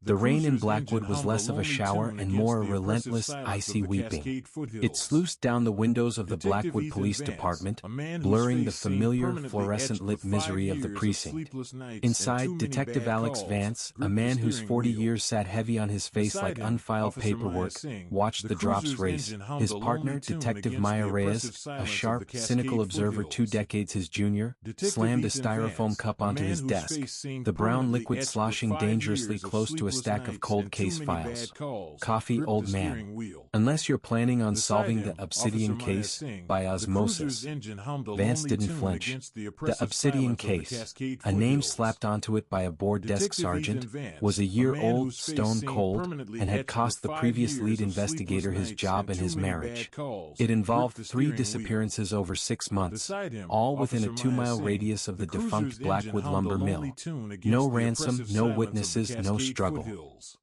The rain in Blackwood was less of a shower and more a relentless, icy weeping. It sluiced down the windows of the Blackwood Police Department, blurring the familiar, fluorescent-lit misery of the precinct. Inside, Detective Alex Vance, a man whose 40 years sat heavy on his face like unfiled paperwork, watched the drops race. His partner, Detective Maya Reyes, a sharp, cynical observer 2 decades his junior, slammed a styrofoam cup onto his desk, the brown liquid sloshing dangerously close to a stack of cold case files. Coffee, old man. Unless you're planning on solving the Obsidian case by osmosis. Vance didn't flinch. The Obsidian case, a name slapped onto it by a bored desk sergeant, was a year old, stone cold, and had cost the previous lead investigator his job and his marriage. It involved 3 disappearances over 6 months, all within a 2-mile radius of the defunct Blackwood lumber mill. No ransom, no witnesses, no struggle.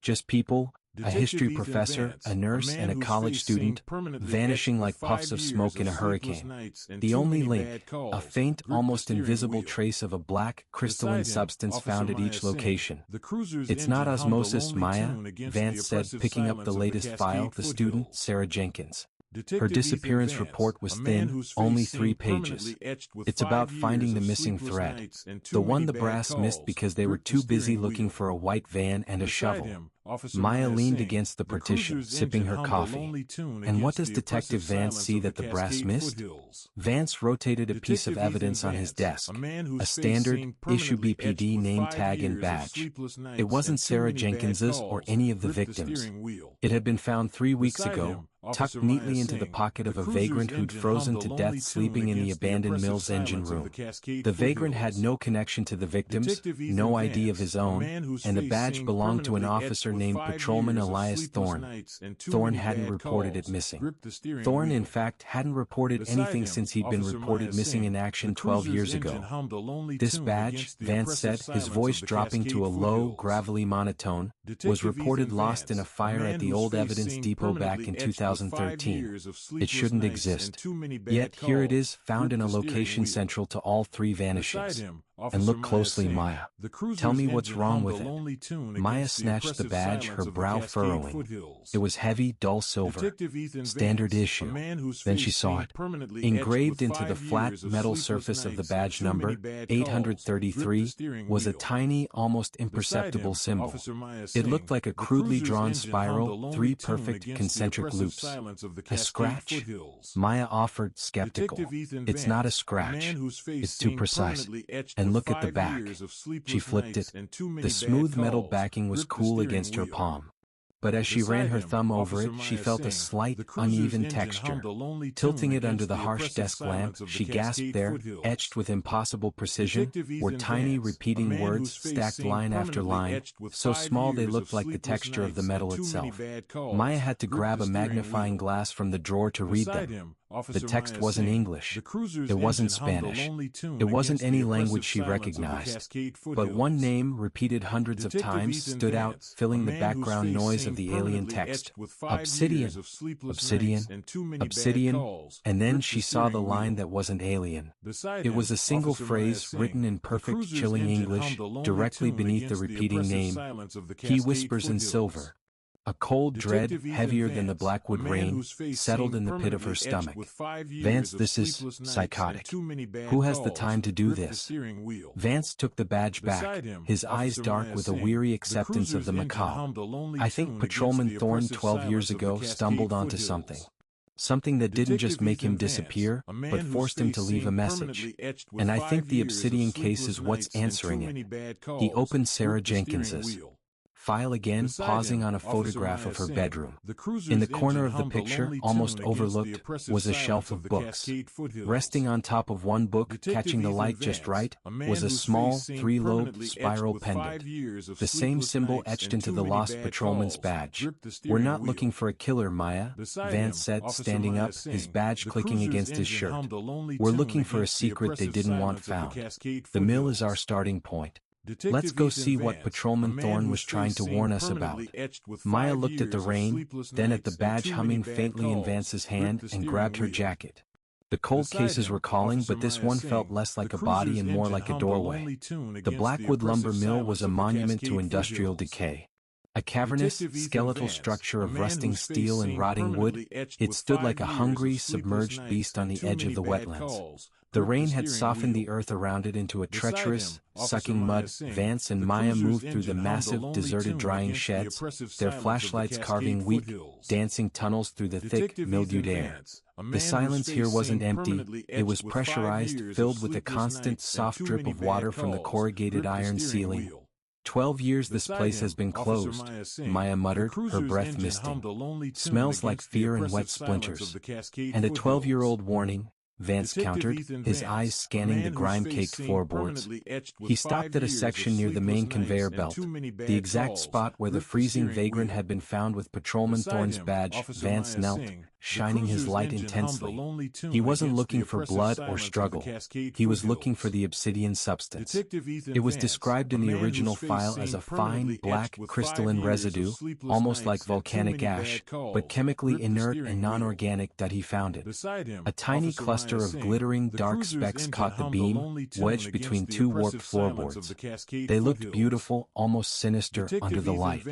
Just people, a history professor, a nurse, and a college student, vanishing like puffs of smoke in a hurricane. The only link, a faint, almost invisible trace of a black, crystalline substance found at each location. It's not osmosis, Maya, Vance said, picking up the latest file, the student, Sarah Jenkins. Her disappearance report was thin, only 3 pages. It's about finding the missing thread. The one the brass missed because they were too busy looking for a white van and a shovel. Maya leaned against the partition, sipping her coffee. And what does Detective Vance see that the brass missed? Vance rotated a piece of evidence on his desk, a standard, issue BPD name tag and badge. It wasn't Sarah Jenkins's or any of the victims. It had been found 3 weeks ago, tucked neatly into the pocket of a vagrant who'd frozen to death sleeping in the abandoned mill's engine room. The vagrant had no connection to the victims, no ID of his own, and the badge belonged to an officer named Patrolman Elias Thorne. Thorne hadn't reported it missing. Thorne, in fact, hadn't reported anything since he'd been reported missing in action 12 years ago. This badge, Vance said, his voice dropping to a low, gravelly monotone, was reported lost in a fire at the old evidence depot back in 2013. It shouldn't exist. Yet here it is, found in a location central to all 3 vanishes. And look closely, Maya. Tell me what's wrong with it. Maya snatched the badge, her brow furrowing. It was heavy, dull silver. Standard issue. Then she saw it. Engraved into the flat metal surface of the badge number, 833, was a tiny, almost imperceptible symbol. It looked like a crudely drawn spiral, 3 perfect concentric loops. A scratch? Maya offered, skeptical. It's not a scratch. It's too precise. And look at the back. She flipped it. The smooth metal backing was cool against her palm. But as she ran her thumb over it, she felt a slight, uneven texture. Tilting it under the harsh desk lamp, she gasped. There, etched with impossible precision, were tiny repeating words stacked line after line, so small they looked like the texture of the metal itself. Maya had to grab a magnifying glass from the drawer to read them. The text wasn't English. It wasn't Spanish. It wasn't any language she recognized. But one name, repeated hundreds of times, stood out, filling the background noise of the alien text. Obsidian. Obsidian. Obsidian. And then she saw the line that wasn't alien. It was a single phrase written in perfect, chilling English, directly beneath the repeating name. He whispers in silver. A cold dread, heavier than the Blackwood rain, settled in the pit of her stomach. Vance, this is psychotic. Who has the time to do this? Vance took the badge back, his eyes dark with a weary acceptance of the macabre. I think Patrolman Thorne 12 years ago stumbled onto something. Something that didn't just make him disappear, but forced him to leave a message. And I think the Obsidian case is what's answering it. He opened Sarah Jenkins's file again, pausing on a photograph of her bedroom. In the corner of the picture, almost overlooked, was a shelf of books. Resting on top of one book, catching the light just right, was a small, 3-lobed spiral pendant. The same symbol etched into the lost patrolman's badge. We're not looking for a killer, Maya, Vance said, standing up, his badge clicking against his shirt. We're looking for a secret they didn't want found. The mill is our starting point. Let's go see what Patrolman Thorne was trying to warn us about. Maya looked at the rain, then at the badge humming faintly in Vance's hand, and grabbed her jacket. The cold cases were calling, but this one felt less like a body and more like a doorway. The Blackwood lumber mill was a monument to industrial decay. A cavernous, skeletal structure of rusting steel and rotting wood, it stood like a hungry, submerged beast on the edge of the wetlands. The rain had softened the earth around it into a treacherous, sucking mud. Vance and Maya moved through the massive, deserted drying sheds, their flashlights carving weak, dancing tunnels through the thick, mildewed air. The silence here wasn't empty, it was pressurized, filled with a constant, soft drip of water from the corrugated iron ceiling. 12 years this place has been closed, Maya muttered, her breath misting. Smells like fear and wet splinters. And a 12-year-old warning, Vance countered, his eyes scanning the grime-caked floorboards. He stopped at a section near the main conveyor belt, the exact spot where the freezing vagrant had been found with Patrolman Thorne's badge. Vance knelt, shining his light intensely. He wasn't looking for blood or struggle. He was looking for the obsidian substance. It was described in the original file as a fine, black, crystalline residue, almost like volcanic ash, but chemically inert and non-organic that he found it. A tiny cluster of glittering dark specks caught the beam, wedged between two warped floorboards. They looked beautiful, almost sinister, under the light.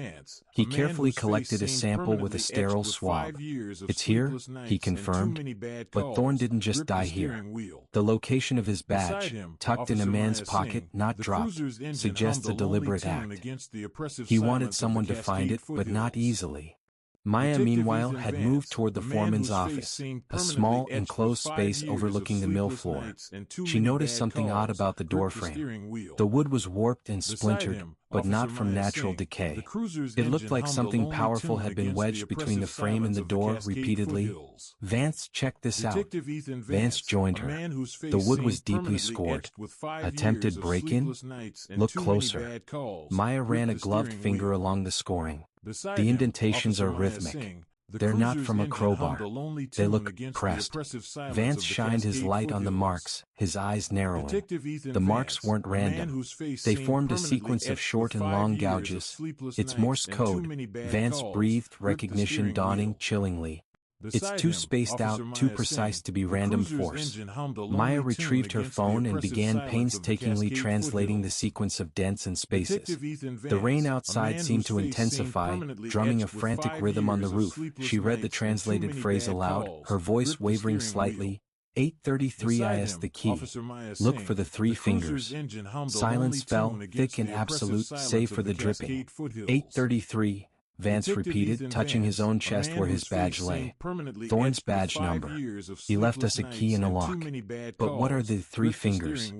He carefully collected a sample with a sterile swab. It's here, he confirmed. But Thorne didn't just die here. The location of his badge, tucked in a man's pocket, not dropped, suggests a deliberate act. He wanted someone to find it, but not easily. Maya, meanwhile, had moved toward the foreman's office, a small, enclosed space overlooking the mill floor. She noticed something odd about the doorframe. The wood was warped and splintered, but not from natural decay. It looked like something powerful had been wedged between the frame and the door repeatedly. Vance, check this out. Vance joined her. The wood was deeply scored. Attempted break-in? Look closer. Maya ran a gloved finger along the scoring. The indentations are rhythmic. They're not from a crowbar. They look pressed. Vance shined his light on the marks, his eyes narrowing. The marks weren't random. They formed a sequence of short and long gouges. It's Morse code. Vance breathed, recognition dawning chillingly. It's too spaced out, too precise to be random force. Maya retrieved her phone and began painstakingly translating the sequence of dents and spaces. The rain outside seemed to intensify, drumming a frantic rhythm on the roof. She read the translated phrase aloud, her voice wavering slightly. 833 is the key. Look for the three fingers. Silence fell, thick and absolute, save for the dripping. 833. Vance repeated, touching his own chest where his badge lay. Thorne's badge number. He left us a key and a lock. But what are the three fingers?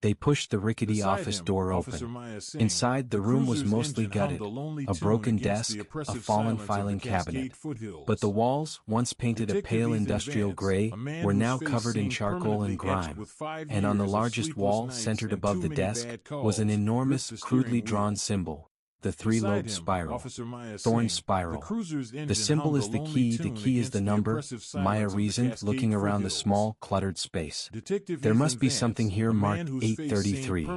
They pushed the rickety office door open. Inside, the room was mostly gutted. A broken desk, a fallen filing cabinet. But the walls, once painted a pale industrial gray, were now covered in charcoal and grime. And on the largest wall, centered above the desk, was an enormous, crudely drawn symbol. The three-lobed spiral. Thorne's spiral. The symbol is the key is the number, Maya reasoned, looking around the small, cluttered space. There must be something here marked 833.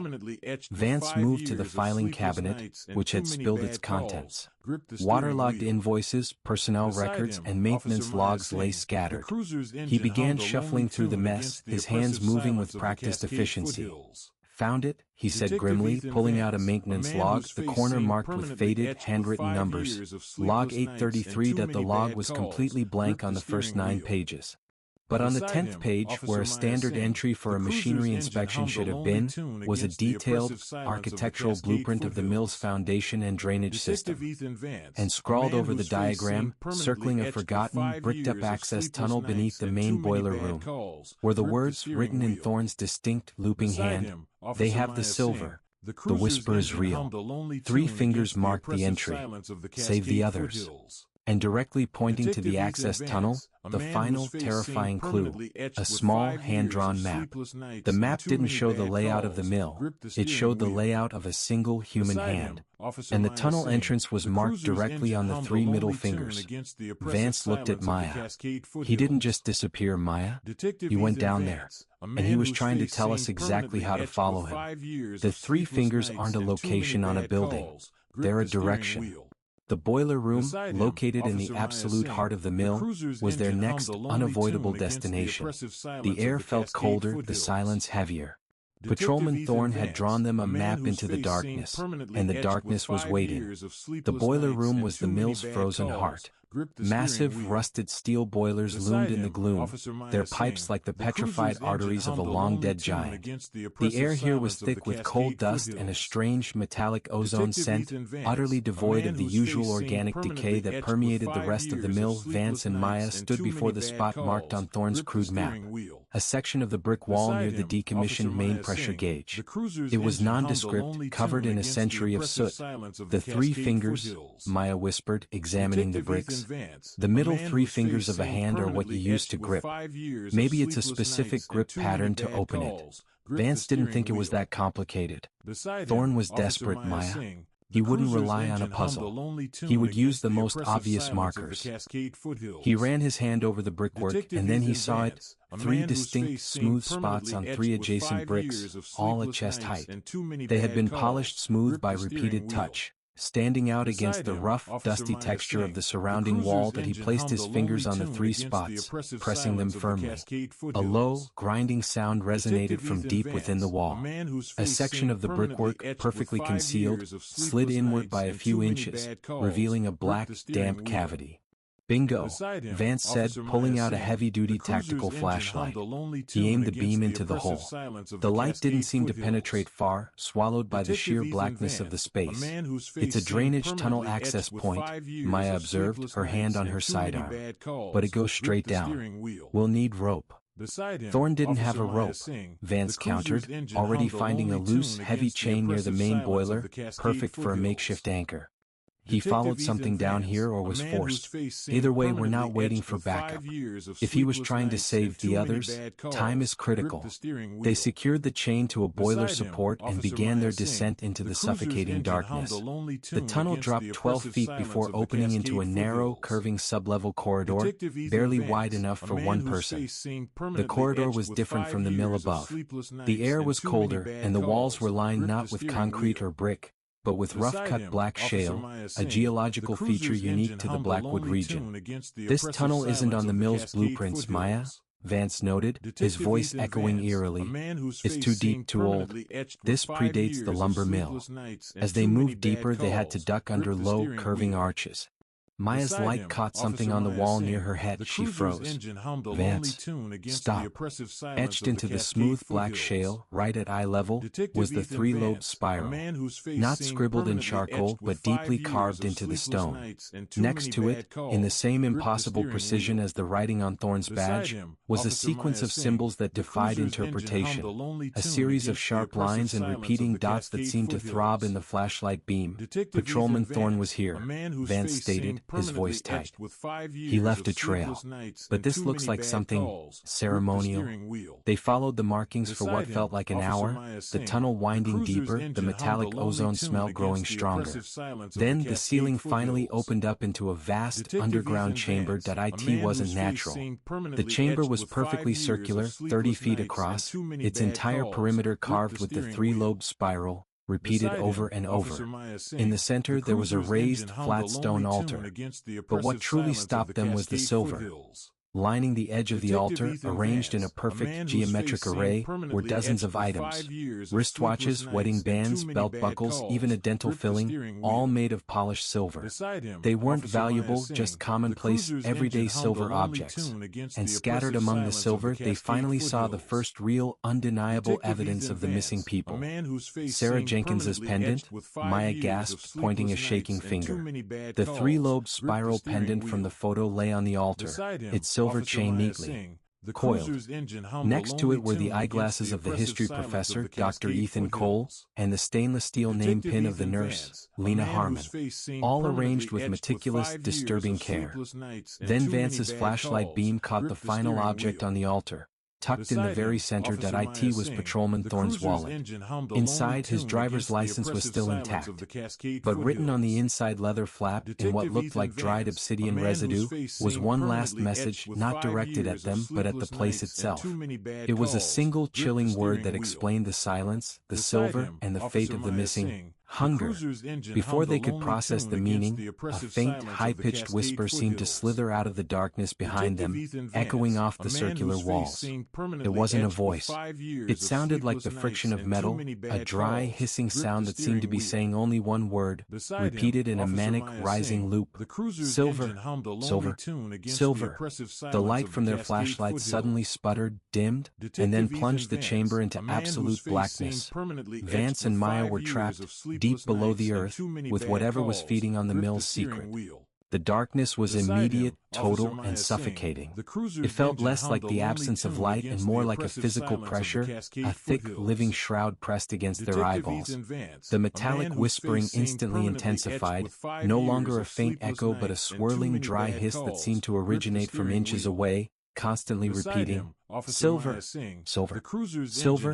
Vance moved to the filing cabinet, which had spilled its contents. Waterlogged invoices, personnel records, and maintenance logs lay scattered. He began shuffling through the mess, his hands moving with practiced efficiency. Found it, he said grimly, pulling out a maintenance log, the corner marked with faded, handwritten numbers. Log 833. The log was completely blank on the first 9 pages. But on the 10th page, where a standard entry for a machinery inspection should have been, was a detailed, architectural blueprint of the mill's foundation and drainage system. And scrawled over the diagram, circling a forgotten, bricked-up access tunnel beneath the main boiler room, were the words, written in Thorne's distinct, looping hand, "They have the silver. The whisper is real." 3 fingers marked the entry. Save the others. And directly pointing to the access tunnel, the final, terrifying clue, a small, hand-drawn map. The map didn't show the layout of the mill, it showed the layout of a single human hand. And the tunnel entrance was marked directly on the 3 middle fingers. Vance looked at Maya. He didn't just disappear, Maya. He went down there. And he was trying to tell us exactly how to follow him. The 3 fingers aren't a location on a building. They're a direction. The boiler room, located in the absolute heart of the mill, was their next unavoidable destination. The air felt colder, the silence heavier. Patrolman Thorne had drawn them a map into the darkness, and the darkness was waiting. The boiler room was the mill's frozen heart. Massive rusted steel boilers loomed in the gloom, their pipes like the petrified arteries of a long-dead giant. The air here was thick with coal dust and a strange metallic ozone scent, utterly devoid of the usual organic decay that permeated the rest of the mill. Vance and Maya stood before the spot marked on Thorne's crude map, a section of the brick wall near the decommissioned main pressure gauge. It was nondescript, covered in a century of soot. "The 3 fingers," Maya whispered, examining the bricks. "The middle 3 fingers of a hand are what you use to grip. Maybe it's a specific grip pattern to open it." Vance didn't think it was that complicated. Thorne was desperate, Maya. He wouldn't rely on a puzzle. He would use the most obvious markers. He ran his hand over the brickwork, and then he saw it, 3 distinct, smooth spots on 3 adjacent bricks, all at chest height. They had been polished smooth by repeated touch, standing out against the rough, dusty texture of the surrounding wall. That he placed his fingers on the 3 spots, pressing them firmly. A low, grinding sound resonated from deep within the wall. A section of the brickwork, perfectly concealed, slid inward by a few inches, revealing a black, damp cavity. "Bingo," Vance said, pulling out a heavy-duty tactical flashlight. He aimed the beam into the hole. The light didn't seem to penetrate far, swallowed by the sheer blackness of the space. "It's a drainage tunnel access point," Maya observed, her hand on her sidearm. "But it goes straight down. We'll need rope." Thorne didn't have a rope, Vance countered, already finding a loose, heavy chain near the main boiler, perfect for a makeshift anchor. He followed something down here or was forced. Either way, we're not waiting for backup. If he was trying to save the others, time is critical. They secured the chain to a boiler support and began their descent into the suffocating darkness. The tunnel dropped 12 feet before opening into a narrow, curving sublevel corridor, barely wide enough for one person. The corridor was different from the mill above. The air was colder, and the walls were lined not with concrete or brick, but with rough-cut black shale, a geological feature unique to the Blackwood region. "This tunnel isn't on the mill's blueprints, Maya," Vance noted, his voice echoing eerily. "It's too deep, too old. This predates the lumber mill." As they moved deeper, they had to duck under low, curving arches. Maya's light caught something on the wall near her head. She froze. "Vance, stop." Etched into the smooth black shale, right at eye level, was the 3-lobed spiral. Not scribbled in charcoal, but deeply carved into the stone. Next to it, in the same impossible precision as the writing on Thorne's badge, was a sequence of symbols that defied interpretation. A series of sharp lines and repeating dots that seemed to throb in the flashlight beam. "Patrolman Thorne was here," Vance stated, his voice tight. "He left a trail. But this looks like something ceremonial." They followed the markings for what felt like an hour, the tunnel winding deeper, the metallic ozone smell growing stronger. Then the ceiling finally opened up into a vast, underground chamber that it wasn't natural. The chamber was perfectly circular, 30 feet across, its entire perimeter carved with the 3-lobed spiral, repeated over and over. In the center there was a raised, flat stone altar. But what truly stopped them was the silver. Lining the edge of the altar, arranged in a perfect geometric array, were dozens of items. Wristwatches, wedding bands, belt buckles, even a dental filling, all made of polished silver. They weren't valuable, just commonplace, everyday silver objects. And scattered among the silver, they finally saw the first real, undeniable evidence of the missing people. "Sarah Jenkins's pendant?" Maya gasped, pointing a shaking finger. The 3-lobed spiral pendant from the photo lay on the altar, its silver chain neatly coiled. Next to it were the eyeglasses of the history professor, Dr. Ethan Cole, and the stainless steel name pin of the nurse, Lena Harmon, all arranged with meticulous, disturbing care. Then Vance's flashlight beam caught the final object on the altar. Tucked in the very center it was Patrolman Thorne's wallet. Inside, his driver's license was still intact, but written on the inside leather flap in what looked like dried obsidian residue was one last message, not directed at them but at the place itself. It was a single chilling word that explained the silence, the silver, and the fate of the missing Hunger. Before they could process the meaning, a faint, high-pitched whisper seemed to slither out of the darkness behind them, echoing off the circular walls. It wasn't a voice. It sounded like the friction of metal, a dry, hissing sound that seemed to be saying only one word, repeated in a manic, rising loop. Silver, silver, silver. The light from their flashlights suddenly sputtered, dimmed, and then plunged the chamber into absolute blackness. Vance and Maya were trapped, deep below the earth, with whatever was feeding on the mill's secret. The darkness was immediate, total, and suffocating. It felt less like the absence of light and more like a physical pressure, a thick, living shroud pressed against their eyeballs. The metallic whispering instantly intensified, no longer a faint echo but a swirling, dry hiss that seemed to originate from inches away, constantly repeating, "Silver, silver, silver."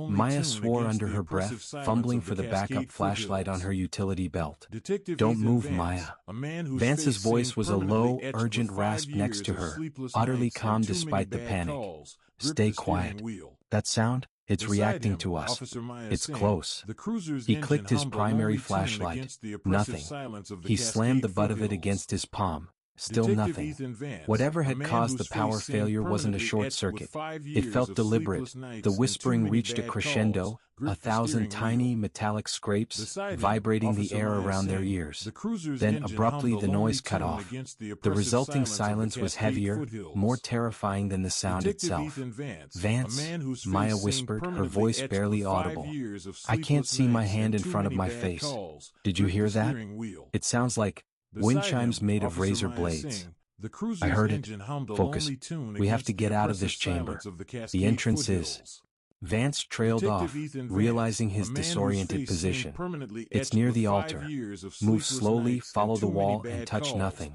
Maya swore under her breath, fumbling for the backup flashlight on her utility belt. "Don't move, Maya." Vance's voice was a low, urgent rasp next to her, utterly calm despite the panic. "Stay quiet. That sound? It's reacting to us. It's close." He clicked his primary flashlight. Nothing. He slammed the butt of it against his palm. Still nothing. Whatever had caused the power failure wasn't a short circuit. It felt deliberate. The whispering reached a crescendo, 1,000 tiny metallic scrapes, vibrating the air around their ears. Then abruptly the noise cut off. The resulting silence was heavier, more terrifying than the sound itself. "Vance," Maya whispered, her voice barely audible. "I can't see my hand in front of my face. Did you hear that? It sounds like wind chimes made of razor blades." "I heard it. Focus. We have to get out of this chamber. The entrance is..." Vance trailed off, realizing his disoriented position. "It's near the altar. Move slowly, follow the wall, and touch nothing."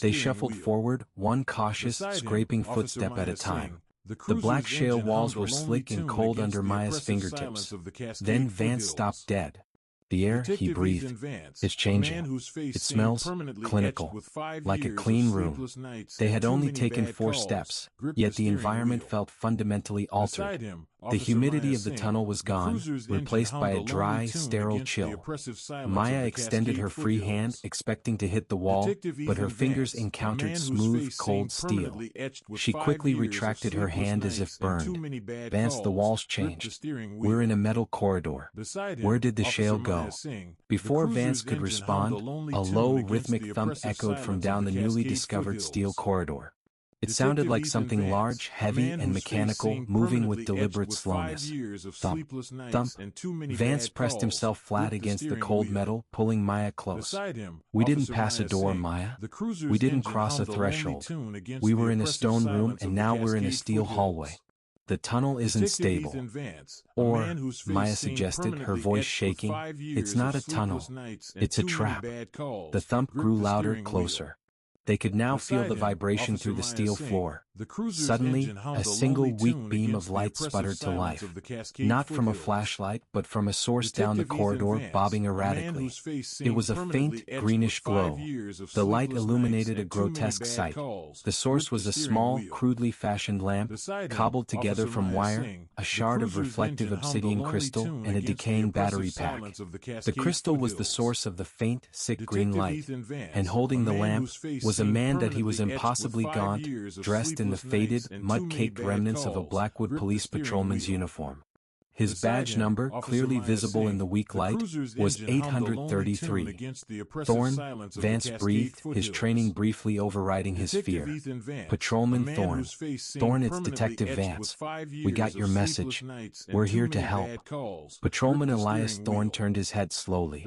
They shuffled forward, one cautious, scraping footstep at a time. The black shale walls were slick and cold under Maya's fingertips. Then Vance stopped dead. The air, he breathed, is changing. It smells clinical, like a clean room. They had only taken 4 steps, yet the environment felt fundamentally altered. The humidity of the tunnel was gone, replaced by a dry, sterile chill. Maya extended her free hand, expecting to hit the wall, but her fingers encountered smooth, cold steel. She quickly retracted her hand as if burned. "Vance, the walls changed. We're in a metal corridor. Where did the shale go?" Before Vance could respond, a low, rhythmic thump echoed from down the newly discovered steel corridor. It sounded like something large, heavy, and mechanical, moving with deliberate slowness. Thump, thump. Vance pressed himself flat against the cold metal, pulling Maya close. "We didn't pass a door, Maya. We didn't cross a threreshold. We were in a stone room and now we're in a steel hallway. The tunnel isn't stable." "Or," Maya suggested, her voice shaking, "it's not a tunnel. It's a trap." The thump grew louder, closer. They could now feel the vibration through the steel floor. Suddenly, a single weak beam of light sputtered to life. Not from a flashlight, but from a source down the corridor, bobbing erratically. It was a faint, greenish glow. The light illuminated a grotesque sight. The source was a small, crudely fashioned lamp, cobbled together from wire, a shard of reflective obsidian crystal, and a decaying battery pack. The crystal was the source of the faint, sick green light. And holding the lamp was a man that he was impossibly gaunt, dressed in the faded, mud-caked remnants of a Blackwood police patrolman's uniform. His badge number, clearly visible in the weak light, was 833. "Thorne," Vance breathed, his training briefly overriding his fear. "Patrolman Thorne. Thorne, it's Detective Vance. We got your message. We're here to help." Patrolman Elias Thorne turned his head slowly.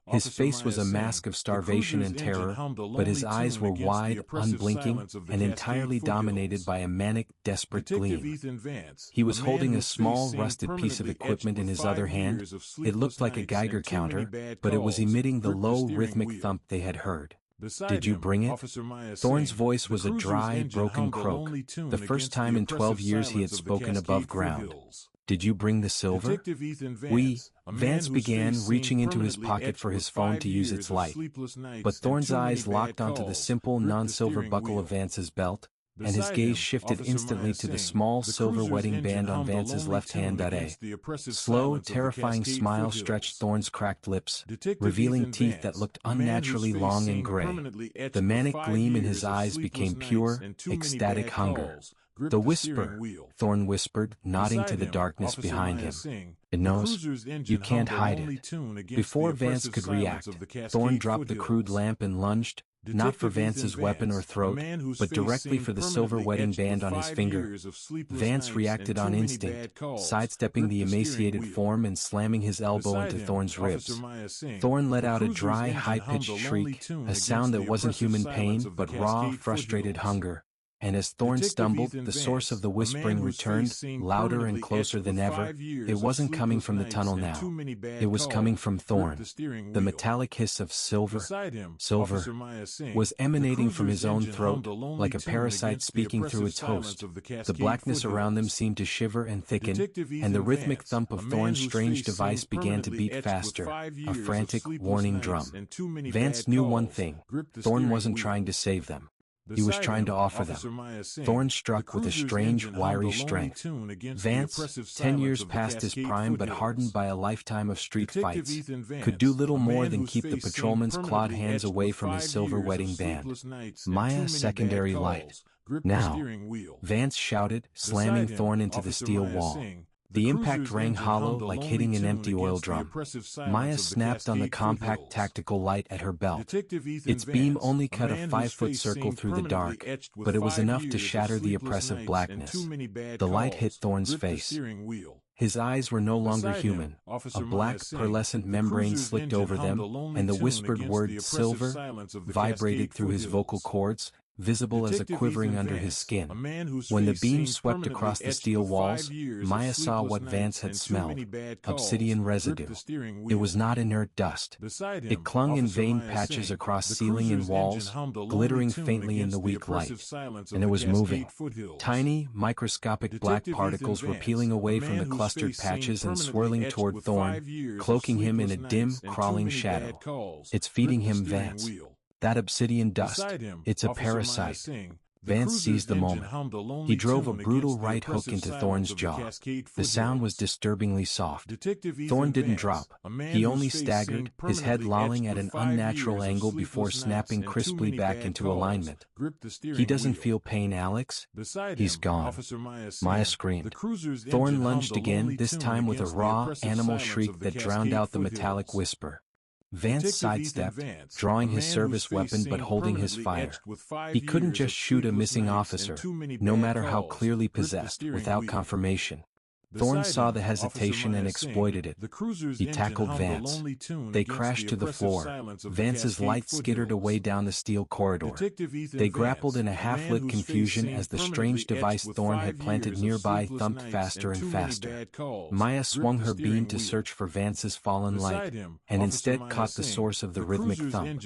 His face was a mask of starvation and terror, but his eyes were wide, unblinking, and entirely dominated by a manic, desperate gleam. He was holding a small, rusted piece of equipment in his other hand. It looked like a Geiger counter, but it was emitting the low, rhythmic thump they had heard. "Did you bring it?" Thorne's voice was a dry, broken croak, the first time in 12 years he had spoken above ground. "Did you bring the silver?" Vance began, reaching into his pocket for his phone to use its light. But Thorne's eyes locked onto the simple, non-silver buckle of Vance's belt, and his gaze shifted instantly to the small silver wedding band on Vance's left hand. A slow, terrifying smile stretched Thorne's cracked lips, revealing teeth that looked unnaturally long and gray. The manic gleam in his eyes became pure, ecstatic hunger. "The Whisper," Thorne whispered, nodding to the darkness behind him. "It knows. You can't hide it." Before Vance could react, Thorne dropped the crude lamp and lunged, not for Vance's weapon or throat, but directly for the silver wedding band on his finger. Vance reacted on instinct, sidestepping the emaciated form and slamming his elbow into Thorne's ribs. Thorne let out a dry, high-pitched shriek, a sound that wasn't human pain but raw, frustrated hunger. And as Thorne stumbled, the source of the whispering returned, louder and closer than ever. It wasn't coming from the tunnel now. It was coming from Thorne. The metallic hiss of silver was emanating from his own throat, like a parasite speaking through its host. The blackness around them seemed to shiver and thicken, and the rhythmic thump of Thorne's strange device began to beat faster, a frantic, warning drum. Vance knew one thing: Thorne wasn't trying to save them. He was trying to offer them. Thorne struck with a strange, wiry strength. Vance, 10 years past his prime but hardened by a lifetime of street fights, could do little more than keep the patrolman's clawed hands away from his silver wedding band. Maya's secondary light. "Now!" Vance shouted, slamming Thorne into the steel wall. The impact rang hollow like hitting an empty oil drum. Maya snapped on the compact tactical light at her belt. Its beam only cut a 5-foot circle through the dark, but it was enough to shatter the oppressive blackness. The light hit Thorne's face. His eyes were no longer human. A black, pearlescent membrane slicked over them, and the whispered word "silver" vibrated through his vocal cords, visible as a quivering under his skin. When the beam swept across the steel walls, Maya saw what Vance had smelled: obsidian residue. It was not inert dust. It clung in vein patches across ceiling and walls, glittering faintly in the weak light. And it was moving. Tiny, microscopic black particles were peeling away from the clustered patches and swirling toward Thorne, cloaking him in a dim, crawling shadow. "It's feeding him, Vance. That obsidian dust. It's a parasite." Vance seized the moment. He drove a brutal right hook into Thorne's jaw. The sound was disturbingly soft. Thorne didn't drop. He only staggered, his head lolling at an unnatural angle before snapping crisply back into alignment. "He doesn't feel pain, Alex. He's gone." Maya screamed. Thorne lunged again, this time with a raw, animal shriek that drowned out the metallic whisper. Vance sidestepped, drawing his service weapon but holding his fire. He couldn't just shoot a missing officer, no matter how clearly possessed, without confirmation. Thorne saw the hesitation and exploited it. He tackled Vance. They crashed to the floor. Vance's light skittered away down the steel corridor. They grappled in a half-lit confusion as the strange device Thorne had planted nearby thumped faster and faster. Maya swung her beam to search for Vance's fallen light, and instead caught the source of the rhythmic thump.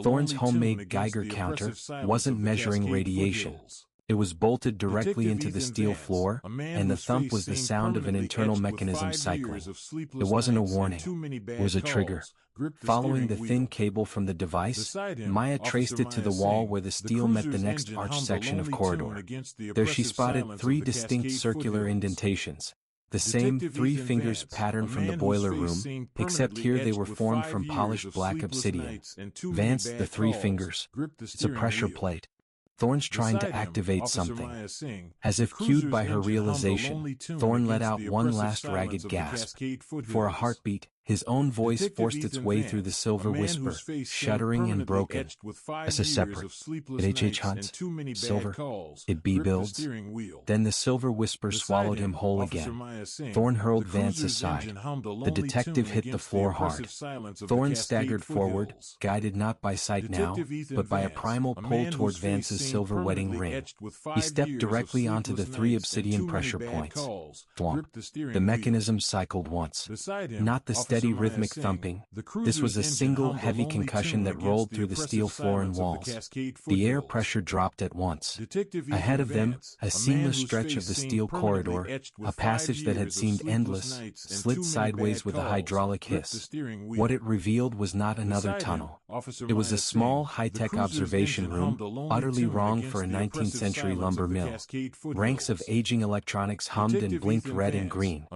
Thorne's homemade Geiger counter wasn't measuring radiation. It was bolted directly into the steel floor, and the thump was the sound of an internal mechanism cycling. It wasn't a warning. It was a trigger. Following the thin cable from the device, Maya traced it to the wall where the steel met the next arched section of corridor. There she spotted 3 distinct circular indentations. The same 3 fingers pattern from the boiler room, except here they were formed from polished black obsidian. Vance, the 3 fingers. It's a pressure plate. Thorne's trying to activate something. As if cued by her realization, Thorne let out one last ragged gasp. For a heartbeat, his own voice forced its way through the silver whisper, shuddering and broken. As a separate. It HH hunts. Silver. It B-builds. Then the silver whisper swallowed him whole again. Thorne hurled Vance aside. The detective hit the floor hard. Thorne staggered forward, guided not by sight now, but by a primal pull toward Vance's silver wedding ring. He stepped directly onto the 3 obsidian pressure points. Thwomp. The mechanism cycled once. Not the steady rhythmic thumping. This was a single heavy concussion that rolled through the steel floor and walls. The air pressure dropped at once. Ahead of them, a seamless stretch of the steel corridor, a passage that had seemed endless, slid sideways with a hydraulic hiss. What it revealed was not another tunnel. It was a small high-tech observation room, utterly wrong for a 19th-century lumber mill. Ranks of aging electronics hummed and blinked red and green.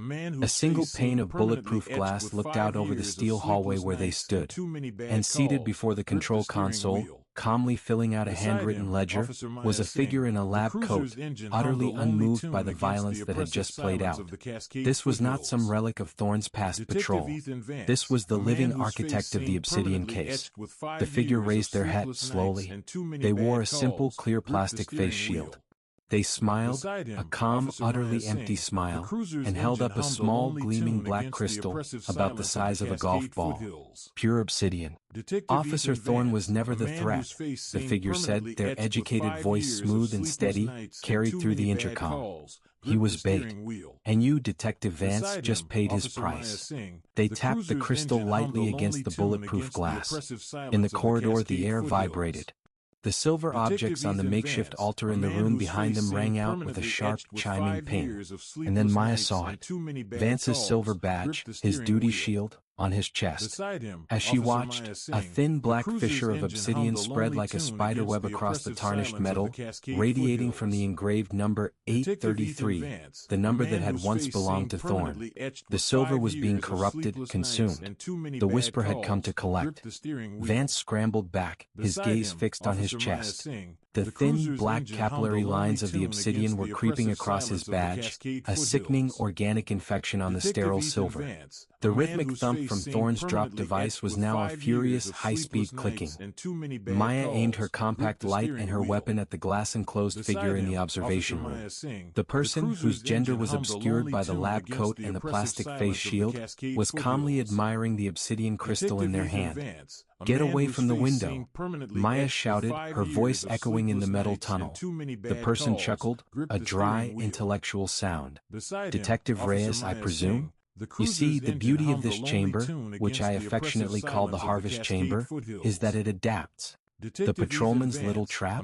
A single pane of bulletproof glass looked out over the steel hallway where they stood. And seated before the control console, calmly filling out a handwritten ledger, was a figure in a lab coat, utterly unmoved by the violence that had just played out. This was not some relic of Thorne's past patrol. This was the living architect of the Obsidian case. The figure raised their hat slowly. They wore a simple clear plastic face shield. They smiled, a calm, utterly empty smile, and held up a small, gleaming black crystal, about the size of a golf ball. Pure obsidian. Officer Thorne was never the threat, the figure said, their educated voice smooth and steady, carried through the intercom. He was bait. And you, Detective Vance, just paid his price. They tapped the crystal lightly against the bulletproof glass. In the corridor, the air vibrated. The silver objects on the makeshift altar in the room behind them rang out with a sharp, chiming ping. And then Maya saw it. Vance's silver badge, his duty shield, on his chest. As she watched, a thin black fissure of obsidian spread like a spider web across the tarnished metal, radiating from the engraved number 833, the number that had once belonged to Thorne. The silver was being corrupted, consumed. The Whisper had come to collect. Vance scrambled back, his gaze fixed on his chest. The thin, black capillary lines of the obsidian were creeping across his badge, a sickening organic infection on the sterile silver. The rhythmic thump from Thorne's drop device was now a furious, high-speed clicking. Maya aimed her compact light and her weapon at the glass-enclosed figure in the observation room. The person, whose gender was obscured by the lab coat and the plastic face shield, was calmly admiring the obsidian crystal in their hand. "Get away from the window," Maya shouted, her voice echoing in the metal tunnel. The person chuckled, a dry, intellectual sound. "Detective Reyes, I presume? You see, the beauty of this chamber, which I affectionately call the Harvest Chamber, is that it adapts. The patrolman's little trap?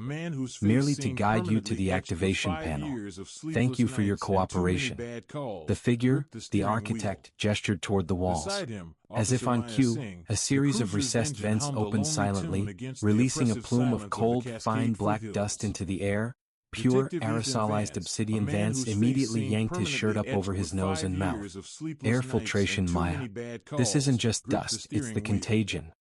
Merely to guide you to the activation panel. Thank you for your cooperation." The figure, the architect, gestured toward the walls. As if on cue, a series of recessed vents opened silently, releasing a plume of cold, fine black dust into the air. Pure, aerosolized obsidian. Vance immediately yanked his shirt up over his nose and mouth. "Air filtration, Maya. This isn't just dust, it's the contagion."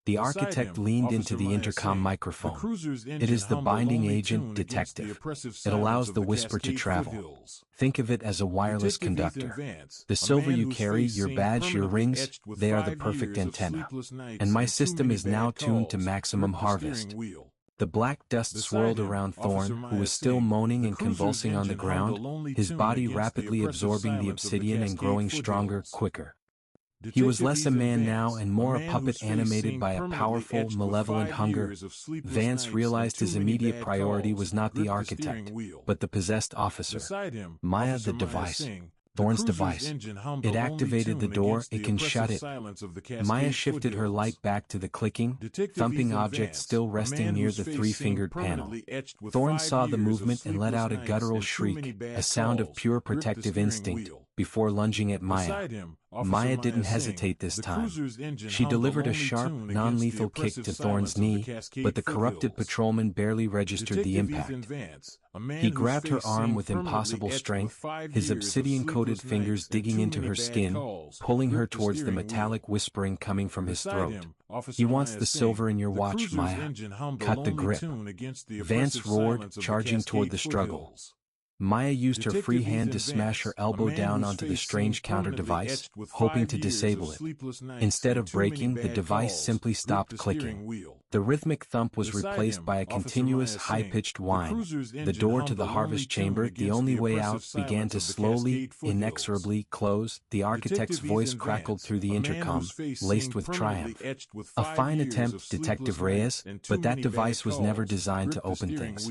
The architect leaned into the intercom microphone. "It is the binding agent, Detective. It allows the Whisper to travel. Think of it as a wireless conductor. The silver you carry, your badge, your rings, they are the perfect antenna. And my system is now tuned to maximum harvest." The black dust swirled around Thorne, who was still moaning and convulsing on the ground, his body rapidly absorbing the obsidian and growing stronger, quicker. He was less a man now and more a puppet animated by a powerful, malevolent hunger. Vance realized his immediate priority was not the architect, but the possessed officer. Maya, the device. Thorne's device. It activated the door, it can shut it. Maya shifted her light back to the clicking, thumping object still resting near the three-fingered panel. Thorne saw the movement and let out a guttural shriek, a sound of pure protective instinct, before lunging at Maya. Maya didn't hesitate this time. She delivered a sharp, non-lethal kick to Thorne's knee, but the corrupted patrolman barely registered the impact. He grabbed her arm with impossible strength, his obsidian-coated fingers digging into her skin, pulling her towards the metallic whispering coming from his throat. "He wants the silver in your watch, Maya. Cut the grip." Vance roared, charging toward the struggle. Maya used her free hand to smash her elbow down onto the strange counter device, hoping to disable it. Instead of breaking, the device simply stopped clicking. The rhythmic thump was replaced by a continuous high-pitched whine. The door to the harvest chamber, the only way out, began to slowly, inexorably close. The architect's voice crackled through the intercom, laced with triumph. "A fine attempt, Detective Reyes, but that device was never designed to open things.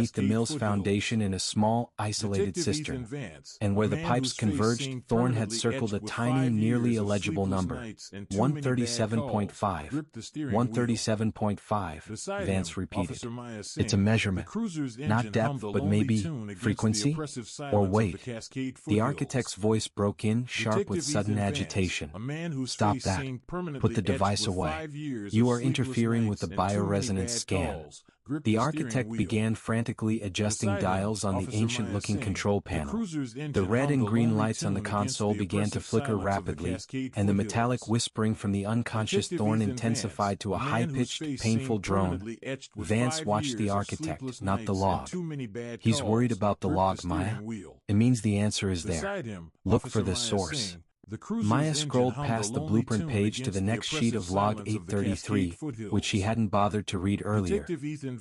beneath the mill's foundation in a small, isolated cistern. And where the pipes converged, Thorne had circled a tiny, nearly illegible number. 137.5. 137.5, Vance repeated. It's a measurement. Not depth, but maybe frequency? Or weight? The architect's voice broke in, sharp with sudden agitation. Stop that. Put the device away. You are interfering with the bioresonance scan. The architect began frantically adjusting dials on the ancient-looking control panel. The red and green lights on the console began to flicker rapidly, and the metallic whispering from the unconscious Thorne intensified to a high-pitched, painful drone. Vance watched the architect, not the log. He's worried about the log, Maya. It means the answer is there. Look for the source. Maya scrolled past the blueprint page to the next sheet of log 833, which she hadn't bothered to read earlier.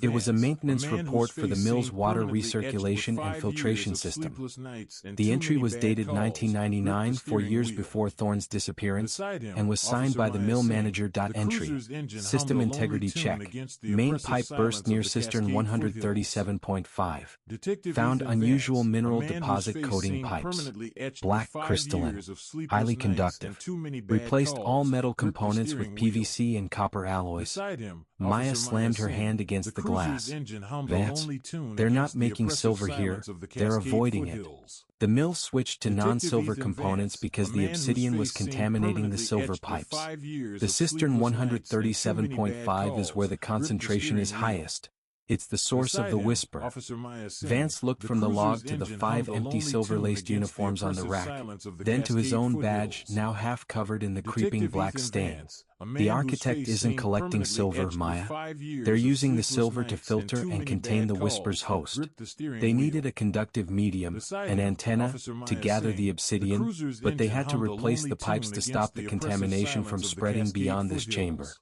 It was a maintenance report for the mill's water recirculation and filtration system. The entry was dated 1999, 4 years before Thorne's disappearance, and was signed by the mill manager. Entry: System integrity check. Main pipe burst near cistern 137.5. Found unusual mineral deposit coating pipes. Black crystalline. Highly conductive. Replaced all metal components with PVC and copper alloys. Maya slammed her hand against the glass. Vance, they're not making silver here, they're avoiding it. The mill switched to non-silver components because the obsidian was contaminating the silver pipes. The cistern 137.5 is where the concentration is highest. It's the source of the whisper. Vance looked from the log to the 5 empty silver-laced uniforms on the rack, then to his own badge, now half covered in the creeping black stain. The architect isn't collecting silver, Maya. They're using the silver to filter and contain the whisper's host. They needed a conductive medium, an antenna, to gather the obsidian, but they had to replace the pipes to stop the contamination from spreading beyond this chamber.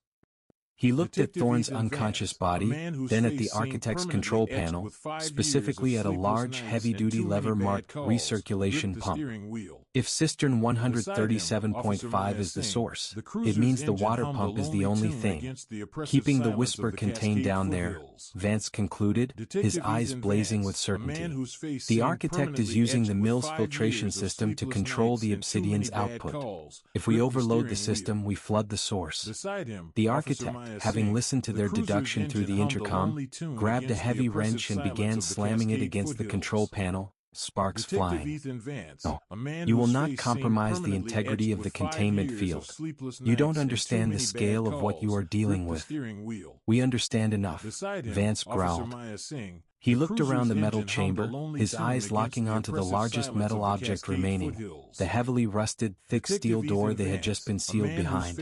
He looked at Thorne's unconscious body, then at the architect's control panel, specifically at a large heavy-duty lever marked recirculation pump. If cistern 137.5 is the source, it means the water pump is the only thing keeping the whisper contained down there, Vance concluded, his eyes blazing with certainty. The architect is using the mill's filtration system to control the obsidian's output. If we overload the system, we flood the source. The architect, having listened to their deduction through the intercom, grabbed a heavy wrench and began slamming it against the control panel, sparks flying. No, you will not compromise the integrity of the containment field. You don't understand the scale of what you are dealing with. We understand enough, Vance growled. He looked around the metal chamber, his eyes locking onto the largest metal object remaining, the heavily rusted, thick steel door they had just been sealed behind.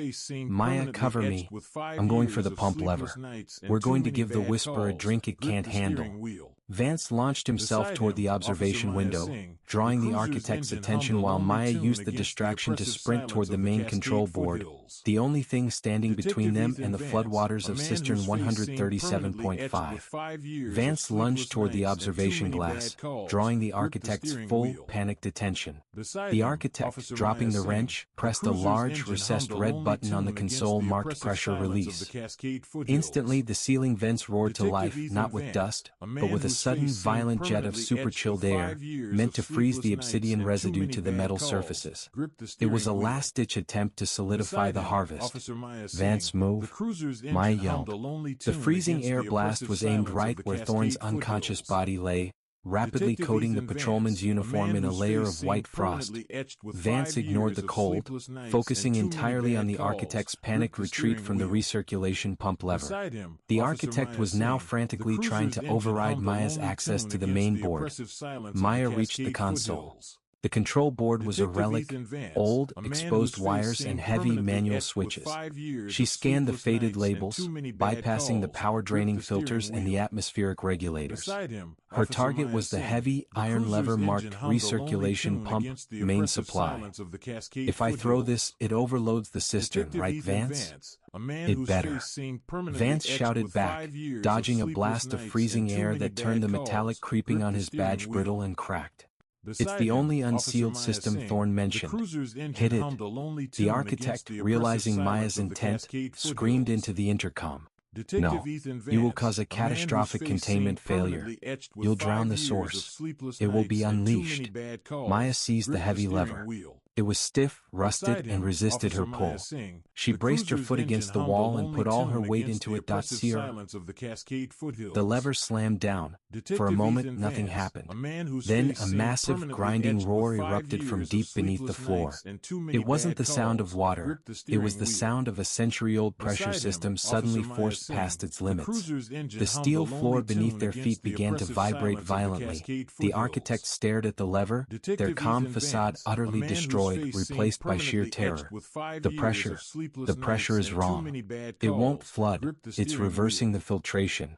Maya, cover me. I'm going for the pump lever. We're going to give the whisper a drink it can't handle. Vance launched himself toward the observation window, drawing the architect's attention while Maya used the distraction to sprint toward the main control board, the only thing standing between them and the floodwaters of cistern 137.5. Vance lunged toward the observation glass, drawing the architect's full, panicked attention. The architect, dropping the wrench, pressed a large, recessed red button on the console marked pressure release. Instantly, the ceiling vents roared to life, not with dust, but with a sudden, violent jet of super-chilled air, meant to freeze the obsidian residue to the metal surfaces. It was a last-ditch attempt to solidify the harvest. Vance, move. Maya yelled. The freezing air blast was aimed right where Thorne's unconscious body lay, rapidly coating the patrolman's uniform in a layer of white frost. Vance ignored the cold, focusing entirely on the architect's panicked retreat from the recirculation pump lever. The architect was now frantically trying to override Maya's access to the main board. Maya reached the console. The control board was a relic, old, exposed wires and heavy manual switches. She scanned the faded labels, bypassing the power-draining filters and the atmospheric regulators. Her target was the heavy, iron lever marked recirculation pump main supply. If I throw this, it overloads the cistern, right, Vance? It better. Vance shouted back, dodging a blast of freezing air that turned the metallic creeping on his badge brittle and cracked. It's the only unsealed system Thorne mentioned. Hit it. The architect, realizing Maya's intent, screamed into the intercom. No, you will cause a catastrophic containment failure. You'll drown the source. It will be unleashed. Maya seized the heavy lever. It was stiff, rusted, and resisted her pull. She braced her foot against the wall and put all her weight into it. The lever slammed down. For a moment, nothing happened. Then a massive, grinding roar erupted from deep beneath the floor. It wasn't the sound of water. It was the sound of a century-old pressure system suddenly forced past its limits. The steel floor beneath their feet began to vibrate violently. The architect stared at the lever, their calm facade utterly destroyed, replaced by sheer terror. The pressure is wrong. It won't flood, it's reversing the filtration.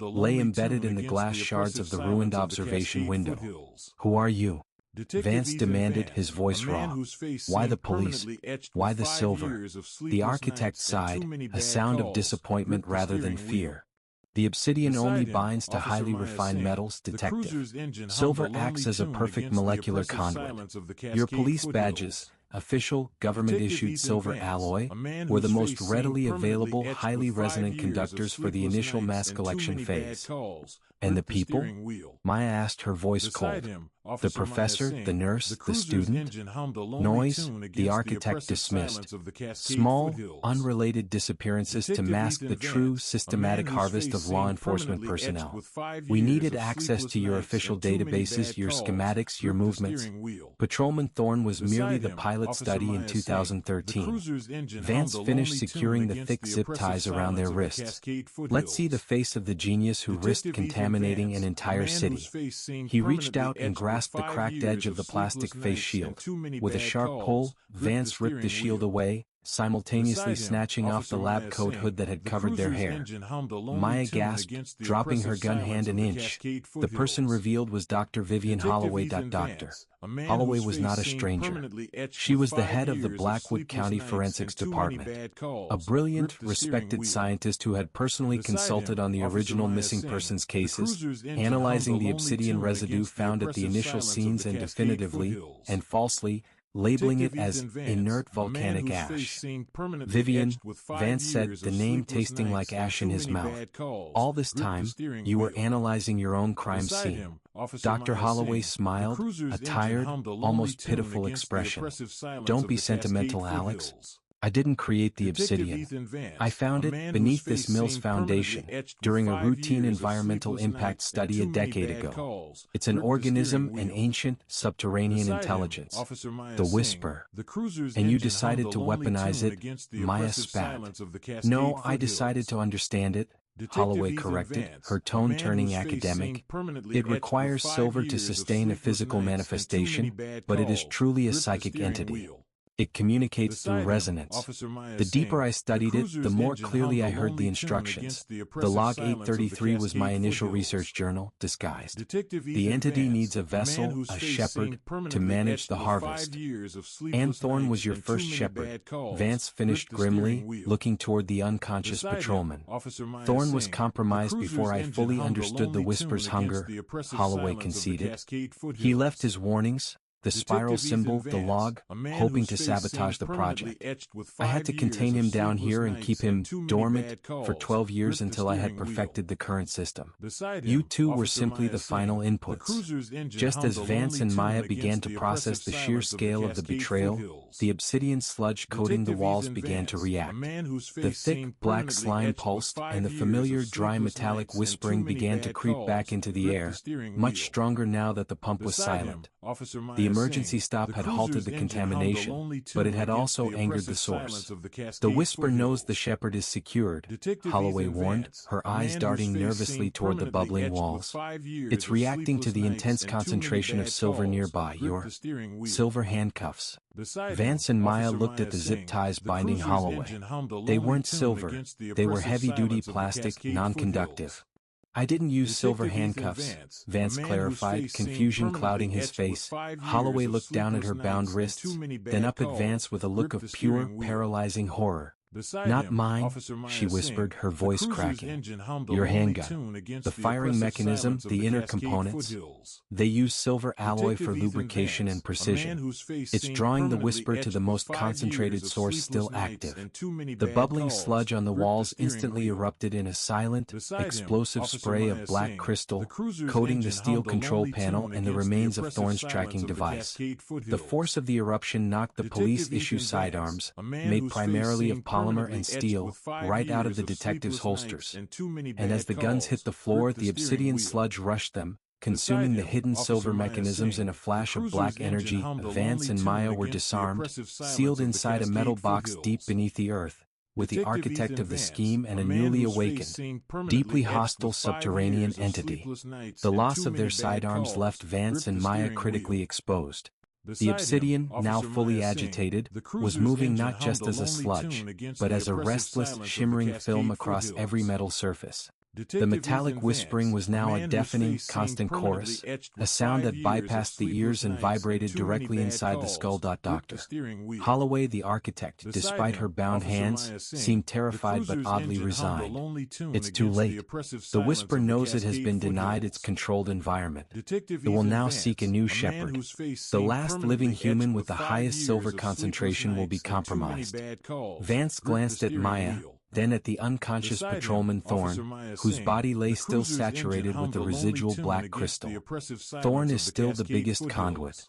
lay embedded in the glass shards of the ruined observation window. "Who are you?" Vance demanded, his voice raw. "Why the police? Why the silver?" The architect sighed, a sound of disappointment rather than fear. "The obsidian only binds to highly refined metals, detective. Silver acts as a perfect molecular conduit. Your police badges, official, government-issued silver alloy, were the most readily available, highly resonant conductors for the initial mass collection phase. And the people?" Maya asked, her voice cold. "The professor, the nurse, the student?" Noise, the architect dismissed. Small, unrelated disappearances to mask the true, systematic harvest of law enforcement personnel. "We needed access to your official databases, your schematics, your movements." Patrolman Thorne was merely the pilot pilot study in 2013. Vance finished securing the thick zip ties around their wrists. Let's see the face of the genius who risked contaminating an entire city. He reached out and grasped the cracked edge of the plastic face shield. With a sharp pull, Vance ripped the shield away, simultaneously snatching off the lab coat hood that had covered their hair. Maya gasped, dropping her gun hand an inch. The person revealed was Dr. Vivian Holloway. Doctor Holloway was not a stranger. She was the head of the Blackwood County Forensics Department. A brilliant, respected scientist who had personally consulted on the original missing persons cases, analyzing the obsidian residue found at the initial scenes and definitively, and falsely, labeling it as inert volcanic ash. Vivian, Vance said, the name tasting like ash in his mouth. All this time, you were analyzing your own crime scene. Dr. Holloway smiled, a tired, almost pitiful expression. Don't be sentimental, Alex. I didn't create the obsidian. I found it beneath this mill's foundation during a routine environmental impact study a decade ago. It's an organism, an ancient, subterranean intelligence, the Whisperer. And you decided to weaponize it, Maya spat. No, I decided to understand it, Holloway corrected, her tone turning academic. It requires silver to sustain a physical manifestation, but it is truly a psychic entity. It communicates through resonance. The deeper I studied it, the more clearly I heard the instructions. The log 833 was my initial research journal, disguised. The entity needs a vessel, a shepherd, to manage the harvest. Ann Thorne was your first shepherd, Vance finished grimly, looking toward the unconscious patrolman. Thorne was compromised before I fully understood the Whisper's hunger, Holloway conceded. He left his warnings, the spiral symbol, the log, hoping to sabotage the project. I had to contain him down here and keep him dormant for 12 years until I had perfected the current system. You two were simply the final inputs. Just as Vance and Maya began to process the sheer scale of the betrayal, the obsidian sludge coating the walls began to react. The thick, black slime pulsed, and the familiar dry metallic whispering began to creep back into the air, much stronger now that the pump was silent. The emergency stop had halted the contamination, but it had also angered the source. The Whisper knows the shepherd is secured, Holloway warned, her eyes darting nervously toward the bubbling walls. It's reacting to the intense concentration of silver nearby, your silver handcuffs. Vance and Maya looked at the zip ties binding Holloway. They weren't silver, they were heavy-duty plastic, non-conductive. I didn't use silver handcuffs, Vance clarified, confusion clouding his face. Holloway looked down at her bound wrists, then up at Vance with a look of pure, paralyzing horror. Not mine, she whispered, her voice cracking. Your handgun. The firing mechanism, the inner components. They use silver alloy for lubrication and precision. It's drawing the Whisper to the most concentrated source still active. The bubbling sludge on the walls instantly erupted in a silent, explosive spray of black crystal, coating the steel control panel and the remains of Thorne's tracking device. The force of the eruption knocked the police-issue sidearms, made primarily of polymer and steel, right out of the detectives' holsters. And as the guns hit the floor, the obsidian sludge rushed them, consuming the hidden silver mechanisms in a flash of black energy. Vance and Maya were disarmed, sealed inside a metal box deep beneath the earth, with the architect of the scheme and a newly awakened, deeply hostile subterranean entity. The loss of their sidearms left Vance and Maya critically exposed. The obsidian, now fully agitated, was moving not just as a sludge, but as a restless, shimmering film across every metal surface. The metallic whispering was now a deafening, constant chorus, a sound that bypassed the ears and vibrated directly inside the skull. Doctor Holloway, the architect, despite her bound hands, seemed terrified but oddly resigned. It's too late. The Whisper knows it has been denied its controlled environment. It will now seek a new shepherd. The last living human with the highest silver concentration will be compromised. Vance glanced at Maya, then at the unconscious patrolman Thorne, whose body lay still saturated with the residual black crystal. Thorne is still the biggest conduit.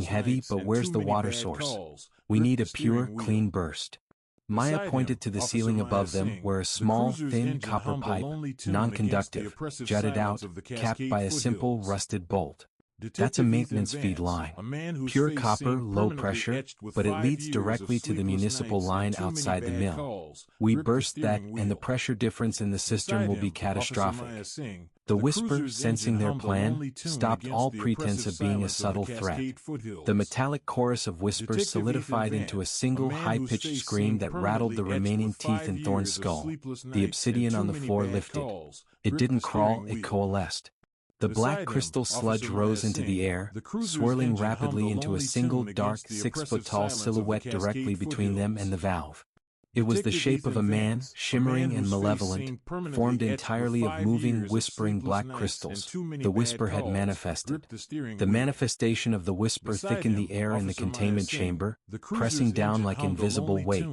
something heavy, but where's the water source? We need a pure, clean burst. Maya pointed to the ceiling above them where a small, thin copper pipe, non-conductive, jutted out, capped by a simple rusted bolt. That's a maintenance feed line. Pure copper, low pressure, but it leads directly to the municipal line outside the mill. We burst that, and the pressure difference in the cistern will be catastrophic. The Whisper, sensing their plan, stopped all pretense of being a subtle threat. The metallic chorus of whispers solidified into a single high-pitched scream that rattled the remaining teeth in Thorn's skull. The obsidian on the floor lifted. It didn't crawl, it coalesced. The black crystal sludge rose into the air, swirling rapidly into a single dark 6-foot-tall silhouette directly between them and the valve. It was the shape of a man, shimmering and malevolent, formed entirely of moving, whispering black crystals. The whisper had manifested. The manifestation of the whisper thickened the air in the containment chamber, pressing down like invisible weight.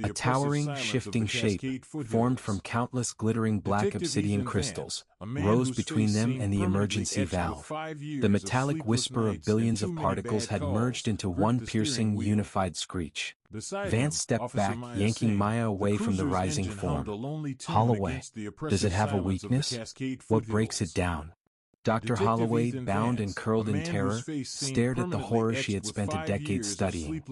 A towering, shifting shape, formed from countless glittering black obsidian crystals, rose between them and the emergency valve. The metallic whisper of billions of particles had merged into one piercing, unified screech. Vance stepped back, yanking Maya away from the rising form. Holloway, does it have a weakness? What breaks it down? Dr. Holloway, bound and curled in terror, stared at the horror she had spent a decade studying.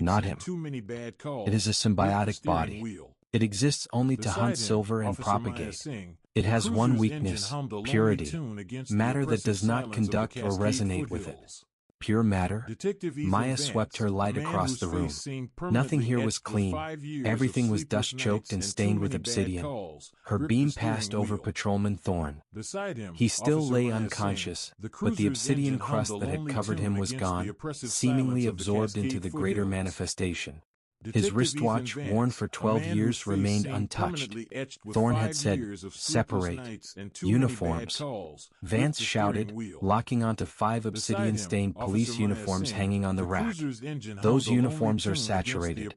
Not him. It is a symbiotic body. It exists only to hunt silver and propagate. It has one weakness, purity, matter that does not conduct or resonate with it. Pure matter? Maya swept her light across the room. Nothing here was clean. Everything was dust-choked and stained with obsidian. Her beam passed over Patrolman Thorne. He still lay unconscious, but the obsidian crust that had covered him was gone, seemingly absorbed into the greater manifestation. His wristwatch, worn for 12 years, remained untouched. Thorne had said, "Separate. Uniforms." Vance shouted, locking onto 5 obsidian-stained police uniforms hanging on the rack. "Those uniforms are saturated.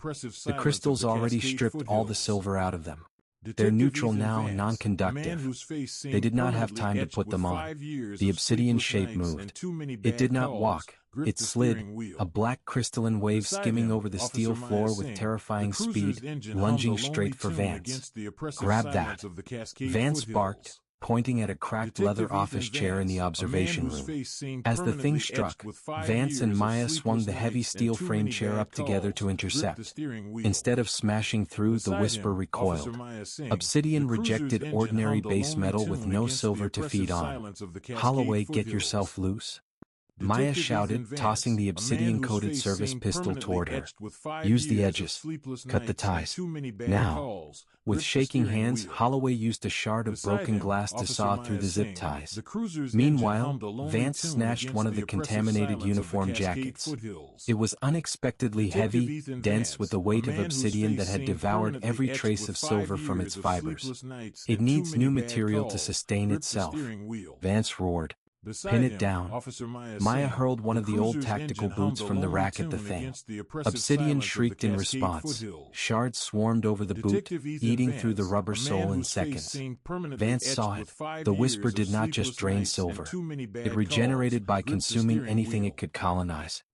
The crystals already stripped all the silver out of them. They're neutral now, non-conductive." They did not have time to put them on. The obsidian shape moved. It did not walk. It slid, a black crystalline wave skimming over the steel floor with terrifying speed, lunging straight for Vance. "Grab that." Vance barked, pointing at a cracked leather office chair in the observation room. As the thing struck, Vance and Maya swung the heavy steel frame chair up together to intercept. Instead of smashing through, the whisper recoiled. Obsidian rejected ordinary base metal with no silver to feed on. "Holloway, get yourself loose." Maya shouted, tossing the obsidian-coated service pistol toward her. "Use the edges. Cut the ties. Now." With shaking hands, Holloway used a shard of broken glass to saw through the zip ties. Meanwhile, Vance snatched one of the contaminated uniform jackets. It was unexpectedly heavy, dense with the weight of obsidian that had devoured every trace of silver from its fibers. "It needs new material to sustain itself," Vance roared. "Pin it down." Maya hurled one of the old tactical boots from the rack at the thing. Obsidian shrieked in response. Shards swarmed over the boot, eating through the rubber sole in seconds. Vance saw it. The whisper did not just drain silver. It regenerated by consuming anything it could colonize.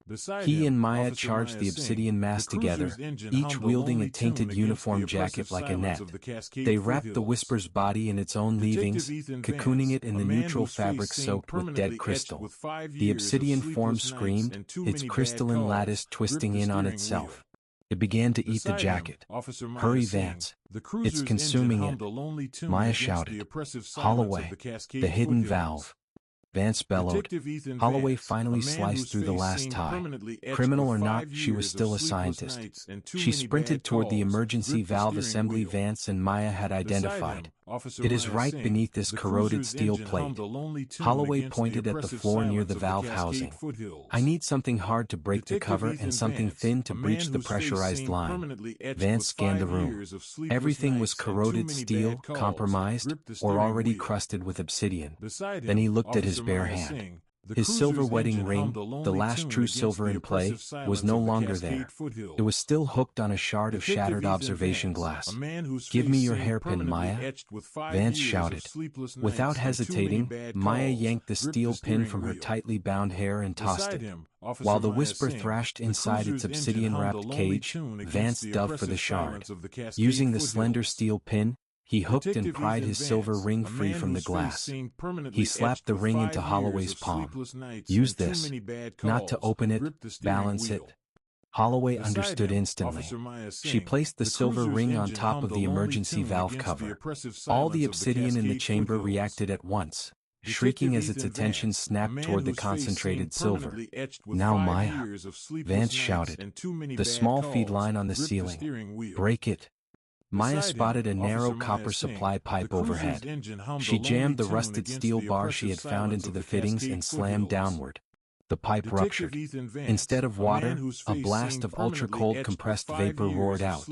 He and Maya charged the obsidian mass together, each wielding a tainted uniform jacket like a net. They wrapped the whisper's body in its own leavings, cocooning it in the neutral fabric soaked with dead crystal. The obsidian form screamed, its crystalline lattice twisting in on itself. It began to eat the jacket. "Hurry, Vance. It's consuming it." Maya shouted. "Holloway, the hidden valve." Vance bellowed. Holloway finally sliced through the last tie. Criminal or not, she was still a scientist. She sprinted toward the emergency valve assembly Vance and Maya had identified. "It is right beneath this corroded steel plate." Holloway pointed at the floor near the valve housing. "I need something hard to break the cover and something thin to breach the pressurized line." Vance scanned the room. Everything was corroded steel, compromised, or already crusted with obsidian. Then he looked at his bare hand. His silver wedding ring, the last true silver in play, was no longer there. It was still hooked on a shard of shattered observation glass. "Give me your hairpin, Maya," Vance shouted. Without hesitating, Maya yanked the steel pin from her tightly bound hair and tossed it. While the whisper thrashed inside its obsidian-wrapped cage, Vance dove for the shard. Using the slender steel pin, he hooked and pried his silver ring free from the glass. He slapped the ring into Holloway's palm. "Use this. Not to open it, balance it." Holloway understood instantly. She placed the silver ring on top of the emergency valve cover. All the obsidian in the chamber reacted at once, shrieking as its attention snapped toward the concentrated silver. "Now, Maya," Vance shouted. The small feed line on the ceiling. "Break it." Maya spotted a narrow copper supply pipe overhead. She jammed the rusted steel bar she had found into the fittings and slammed downward. The pipe ruptured. Instead of water, a blast of ultra-cold compressed vapor roared out.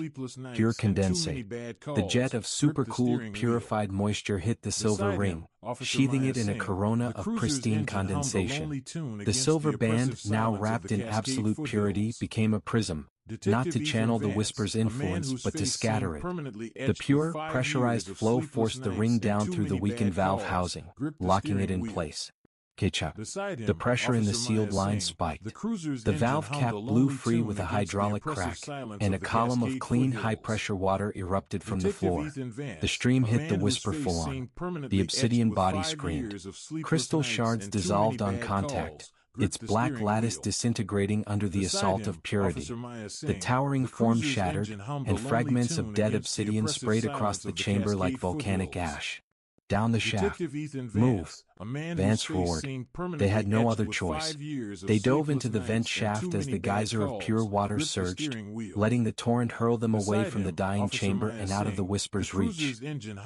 Pure condensate. The jet of supercooled, purified moisture hit the silver ring, sheathing it in a corona of pristine condensation. The silver band, now wrapped in absolute purity, became a prism, not to channel the whisper's influence but to scatter it. The pure, pressurized flow forced the ring down through the weakened valve housing, locking it in place. Ketchup. The pressure in the sealed line spiked. The valve cap blew free with a hydraulic crack, and a column of clean high-pressure water erupted from the floor. The stream hit the Whisper full on. The obsidian body screamed. Crystal shards dissolved on contact, its black lattice disintegrating under the assault of purity. The towering form shattered, and fragments of dead obsidian sprayed across the chamber like volcanic ash. Down the shaft. Move. Vance roared. They had no other choice. They dove into the vent shaft as the geyser of pure water surged, letting the torrent hurl them away from the dying chamber and out of the Whisper's reach.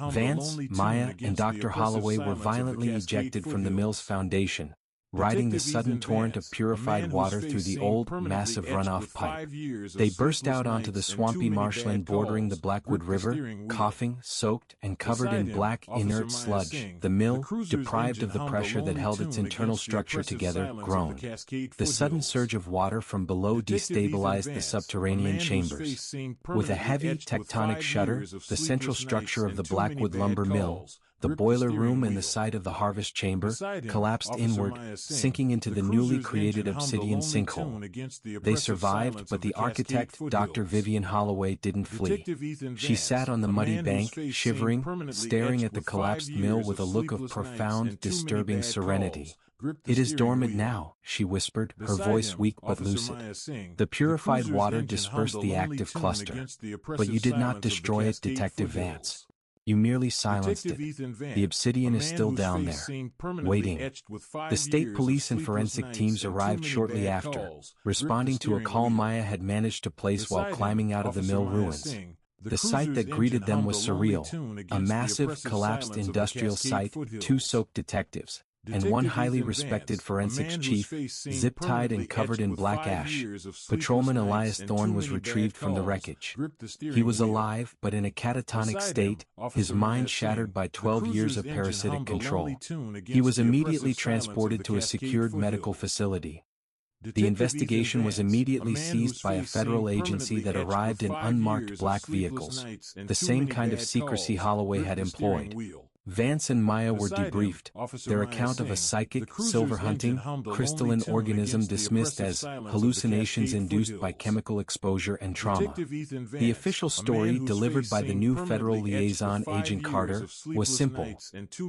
Vance, Maya, and Dr. Holloway were violently ejected from the mill's foundation, riding the sudden torrent of purified water through the old, massive runoff pipe. They burst out onto the swampy marshland bordering the Blackwood River, coughing, soaked, and covered in black, inert sludge. The mill, deprived of the pressure that held its internal structure together, groaned. The sudden surge of water from below destabilized the subterranean chambers. With a heavy, tectonic shudder, the central structure of the Blackwood lumber mill, the boiler room and the site of the harvest chamber, collapsed inward, sinking into the newly created obsidian sinkhole. They survived, but the architect, Dr. Vivian Holloway, didn't flee. She sat on the muddy bank, shivering, staring at the collapsed mill with a look of profound, disturbing serenity. "It is dormant now," she whispered, her voice weak but lucid. "The purified water dispersed the active cluster. But you did not destroy it, Detective Vance. You merely silenced it. The obsidian is still down there, waiting." The state police and forensic teams arrived shortly after, responding to a call Maya had managed to place while climbing out of the mill ruins. The sight that greeted them was surreal, a massive, collapsed industrial site, 2 soaked detectives, and one highly respected forensics chief, zip-tied and covered in black ash. Patrolman Elias Thorne was retrieved from the wreckage. He was alive, but in a catatonic state, his mind shattered by 12 years of parasitic control. He was immediately transported to a secured medical facility. The investigation was immediately seized by a federal agency that arrived in unmarked black vehicles, the same kind of secrecy Holloway had employed. Vance and Maya were debriefed, their account of a psychic, silver-hunting, crystalline organism dismissed as hallucinations induced by chemical exposure and trauma. The official story, delivered by the new federal liaison, Agent Carter, was simple.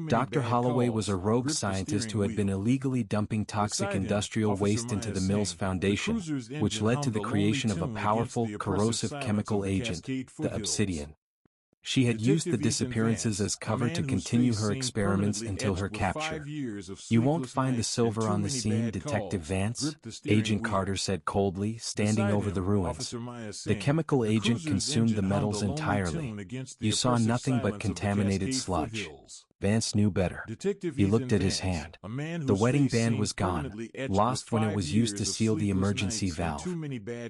Dr. Holloway was a rogue scientist who had been illegally dumping toxic industrial waste into the mill's foundation, which led to the creation of a powerful, corrosive chemical agent, the obsidian. She had used the disappearances as cover to continue her experiments until her capture. "You won't find the silver on the scene, Detective Vance," Agent Carter said coldly, standing over the ruins. "The chemical agent consumed the metals entirely. You saw nothing but contaminated sludge." Vance knew better. He looked at his hand. The wedding band was gone, lost when it was used to seal the emergency valve.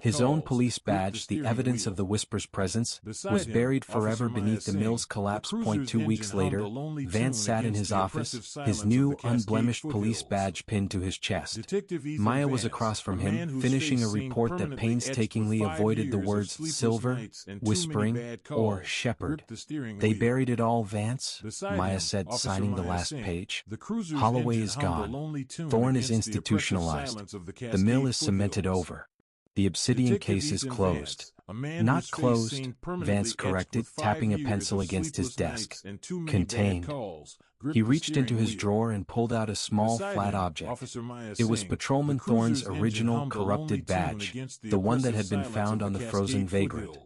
His own police badge, the evidence of the Whisper's presence, was buried forever beneath the mill's collapse. 2 weeks later, Vance sat in his office, his new, unblemished police badge pinned to his chest. Maya was across from him, finishing a report that painstakingly avoided the words silver, whispering, or shepherd. "They buried it all, Vance," Maya said, signing the last page. "Holloway is gone. Thorne is institutionalized. The mill is cemented over. The obsidian case is closed." "Not closed," Vance corrected, tapping a pencil against his desk. "Contained." He reached into his drawer and pulled out a small, flat object. It was Patrolman Thorne's original, corrupted badge, the one that had been found on the frozen vagrant.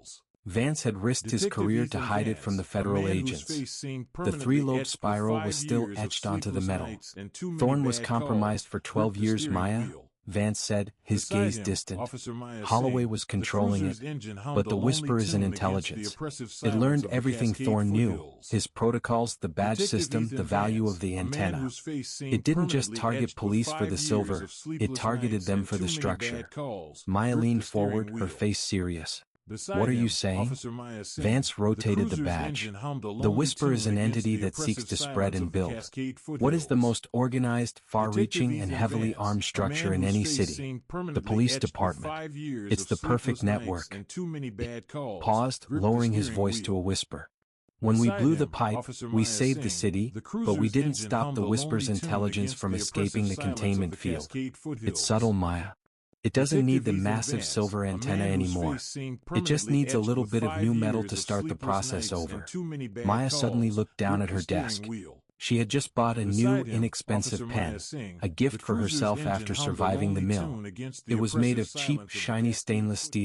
Vance had risked his career to hide it from the federal agents. The 3-lobe spiral was still etched onto the metal. "Thorne was compromised for 12 years, Maya," Vance said, his Beside gaze him, distant. Officer Maya Holloway sang. was The controlling cruiser's it, engine hummed but a the lonely Whisper is an tune against the intelligence. oppressive It silence learned of the everything Cascade Thorne knew, foothills. his protocols, the badge Detective system, Ethan the value Vance, of the a man antenna. whose face seemed It didn't just permanently target etched with police for 5 the years silver, of it sleepless targeted nights them and for the too many structure. bad calls, Maya gripped leaned the steering forward, her wheel. face serious. Beside What are you him, saying? Officer Maya sang. Vance rotated the cruiser's badge. engine hummed a The lonely Whisper is tune an against entity the that seeks oppressive to spread silence and of the build. Cascade What is the foothills. most organized, far-reaching, Detective and Ethan heavily Vance, armed a structure man in whose any face city? seemed The permanently police etched with department. 5 years It's of the perfect sleepless nights network. and too many bad calls, Paused, gripped the lowering his steering voice to a wheel. whisper. When we Beside blew the him, pipe, Officer we Maya saved the sang. city, The but we cruiser's didn't engine stop hummed the a Whisper's lonely tune intelligence against from the escaping oppressive the silence of containment the field. Cascade foothills. It's subtle, Maya. It doesn't need the Detective Ethan massive Vance, silver a antenna man whose anymore. face seemed It just permanently needs a etched little with bit of 5 new metal years to of start the sleepless process nights over. and too many bad Maya suddenly calls, looked down gripped at her the steering desk. wheel. She had just bought a new, Beside him, inexpensive Officer pen, Maya sang. a gift The for cruiser's herself engine after hummed a surviving the lonely mill. tune against the It was made oppressive of cheap, silence of the shiny Cascade stainless foothills. steel.